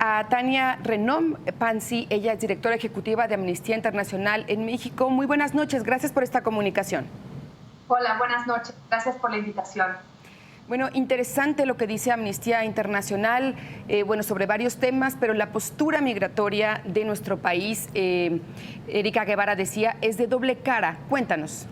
a Tania Renom Pansi. Ella es directora ejecutiva de Amnistía Internacional en México. Muy buenas noches, gracias por esta comunicación. Hola, buenas noches, gracias por la invitación. Bueno, interesante lo que dice Amnistía Internacional, sobre varios temas, pero la postura migratoria de nuestro país, Erika Guevara decía, es de doble cara. Cuéntanos.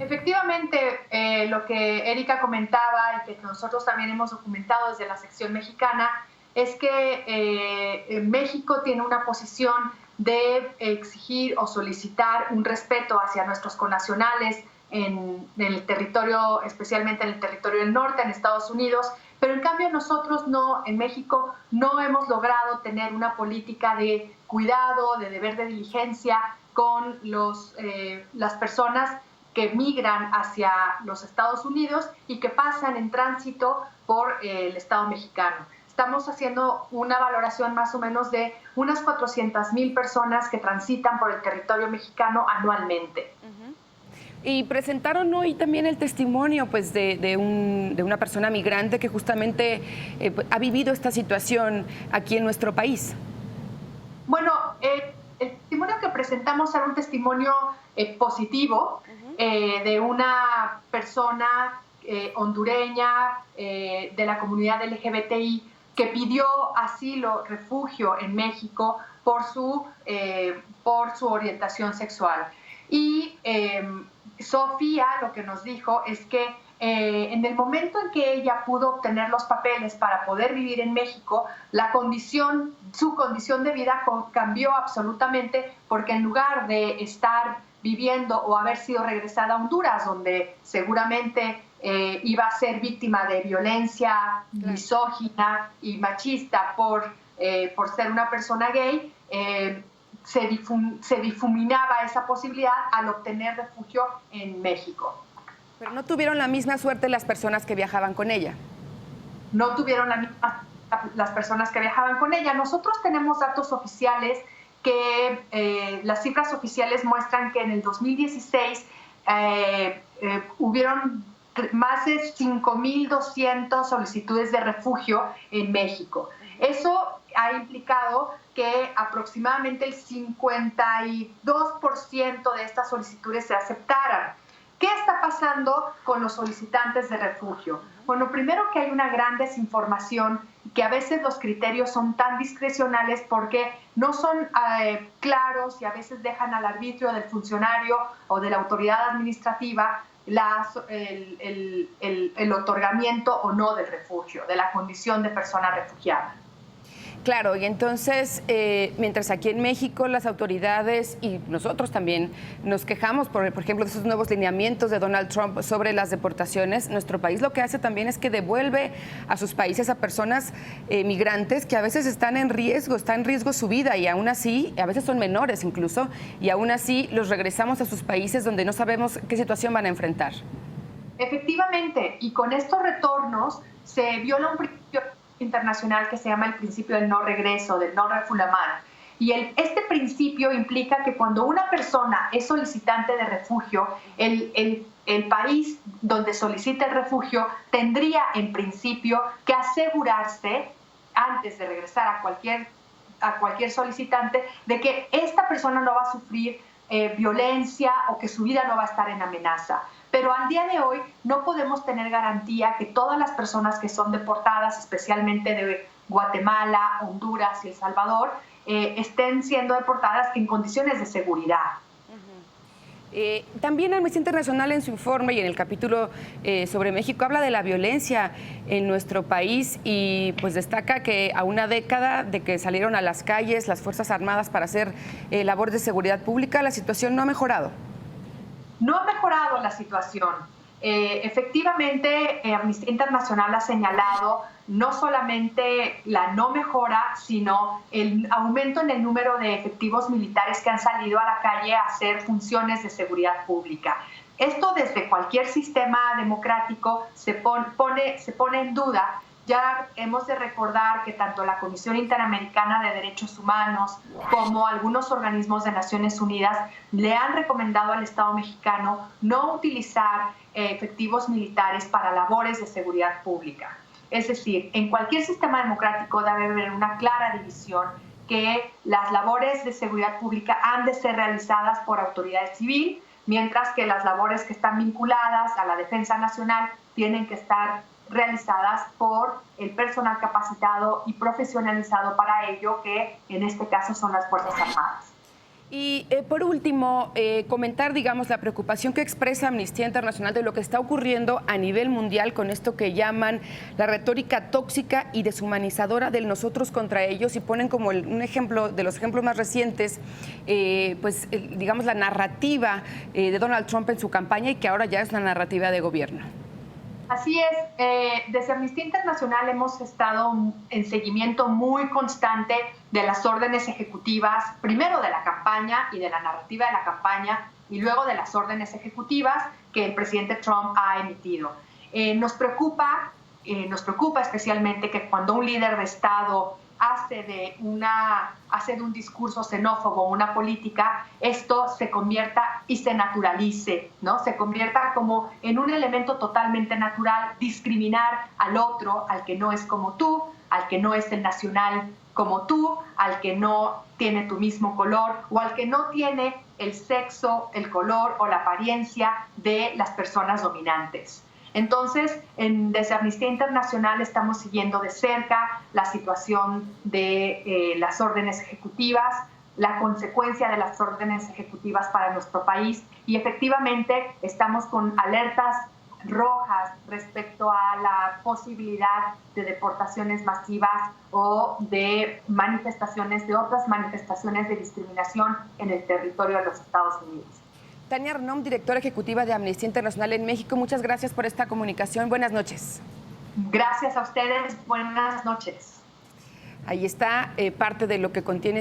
Efectivamente, lo que Erika comentaba y que nosotros también hemos documentado desde la sección mexicana es que México tiene una posición de exigir o solicitar un respeto hacia nuestros connacionales en el territorio, especialmente en el territorio del norte, en Estados Unidos, pero en cambio nosotros en México no hemos logrado tener una política de cuidado, de deber de diligencia con las personas que migran hacia los Estados Unidos y que pasan en tránsito por el Estado mexicano. Estamos haciendo una valoración más o menos de unas 400,000 personas que transitan por el territorio mexicano anualmente. Y presentaron hoy también el testimonio de una persona migrante que justamente ha vivido esta situación aquí en nuestro país. Bueno, el testimonio que presentamos era un testimonio positivo de una persona hondureña de la comunidad LGBTI que pidió asilo, refugio en México por su orientación sexual. Y Sofía lo que nos dijo es que en el momento en que ella pudo obtener los papeles para poder vivir en México, su condición de vida cambió absolutamente, porque en lugar de estar viviendo o haber sido regresada a Honduras, donde seguramente iba a ser víctima de violencia misógina y machista por ser una persona gay, se difuminaba esa posibilidad al obtener refugio en México. Pero no tuvieron la misma suerte las personas que viajaban con ella. No tuvieron la misma las personas que viajaban con ella. Nosotros tenemos datos oficiales que las cifras oficiales muestran que en el 2016 hubieron más de 5,200 solicitudes de refugio en México. Eso ha implicado que aproximadamente el 52% de estas solicitudes se aceptaran. ¿Qué está pasando con los solicitantes de refugio? Bueno, primero que hay una gran desinformación, que a veces los criterios son tan discrecionales porque no son claros y a veces dejan al arbitrio del funcionario o de la autoridad administrativa el otorgamiento o no del refugio, de la condición de persona refugiada. Claro, y entonces, mientras aquí en México las autoridades y nosotros también nos quejamos, por ejemplo, de esos nuevos lineamientos de Donald Trump sobre las deportaciones, nuestro país lo que hace también es que devuelve a sus países a personas migrantes que a veces están en riesgo su vida, y aún así, a veces son menores incluso, y aún así los regresamos a sus países donde no sabemos qué situación van a enfrentar. Efectivamente, y con estos retornos se viola un principio internacional que se llama el principio del no regreso, del no refoulement. Y este principio implica que cuando una persona es solicitante de refugio, el país donde solicita el refugio tendría en principio que asegurarse, antes de regresar a cualquier solicitante, de que esta persona no va a sufrir violencia o que su vida no va a estar en amenaza. Pero al día de hoy no podemos tener garantía que todas las personas que son deportadas, especialmente de Guatemala, Honduras y El Salvador, estén siendo deportadas en condiciones de seguridad. También Amnistía Internacional en su informe y en el capítulo sobre México habla de la violencia en nuestro país y pues destaca que a una década de que salieron a las calles las Fuerzas Armadas para hacer labores de seguridad pública, la situación no ha mejorado. No ha mejorado la situación. Efectivamente, Amnistía Internacional ha señalado no solamente la no mejora, sino el aumento en el número de efectivos militares que han salido a la calle a hacer funciones de seguridad pública. Esto desde cualquier sistema democrático se pone en duda. Ya hemos de recordar que tanto la Comisión Interamericana de Derechos Humanos como algunos organismos de Naciones Unidas le han recomendado al Estado mexicano no utilizar efectivos militares para labores de seguridad pública. Es decir, en cualquier sistema democrático debe haber una clara división que las labores de seguridad pública han de ser realizadas por autoridad civil, mientras que las labores que están vinculadas a la defensa nacional tienen que estar realizadas por el personal capacitado y profesionalizado para ello, que en este caso son las Fuerzas Armadas. Y por último, comentar, digamos, la preocupación que expresa Amnistía Internacional de lo que está ocurriendo a nivel mundial con esto que llaman la retórica tóxica y deshumanizadora del nosotros contra ellos, y ponen como un ejemplo, de los ejemplos más recientes, digamos, la narrativa de Donald Trump en su campaña, y que ahora ya es la narrativa de gobierno. Así es, desde Amnistía Internacional hemos estado en seguimiento muy constante de las órdenes ejecutivas, primero de la campaña y de la narrativa de la campaña, y luego de las órdenes ejecutivas que el presidente Trump ha emitido. Nos preocupa especialmente que cuando un líder de Estado hace de un discurso xenófobo una política, esto se convierta y se naturalice, ¿no? Se convierta como en un elemento totalmente natural, discriminar al otro, al que no es como tú, al que no es el nacional como tú, al que no tiene tu mismo color o al que no tiene el sexo, el color o la apariencia de las personas dominantes. Entonces, desde Amnistía Internacional estamos siguiendo de cerca la situación de las órdenes ejecutivas, la consecuencia de las órdenes ejecutivas para nuestro país, y efectivamente estamos con alertas rojas respecto a la posibilidad de deportaciones masivas o de otras manifestaciones de discriminación en el territorio de los Estados Unidos. Tania Renom, directora ejecutiva de Amnistía Internacional en México, muchas gracias por esta comunicación. Buenas noches. Gracias a ustedes. Buenas noches. Ahí está parte de lo que contiene